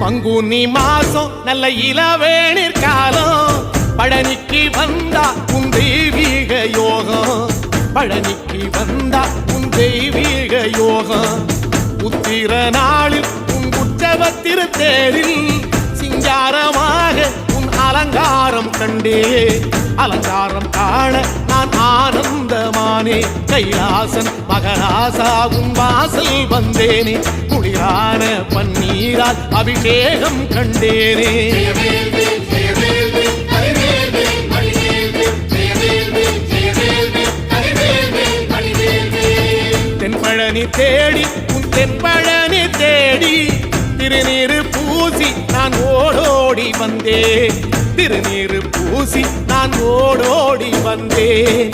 பங்குனி மாசம் நல்ல இளவேணிற் காலம் பழனிக்கு வந்தா உன் தெய்வீக யோகம் பழனிக்கு வந்தா உன் தெய்வீக யோகம் உத்திர நாளில் உன் உற்சவ தேரில் சிங்காரமாக உன் அலங்காரம் கண்டே அலங்காரம் காண நான் ஆனந்தமானே கைலாசன் மகராசா உன் வாசல் வந்தேனே குளிரான பன்னீரால் அபிஷேகம் கண்டேனே தென்பழனி தேடி உன் தென்பழனி தேடி திருநீரு பூசி நான் ஓடோடி வந்தேன் திருநீரு பூசி நான் ஓடோடி வந்தேன்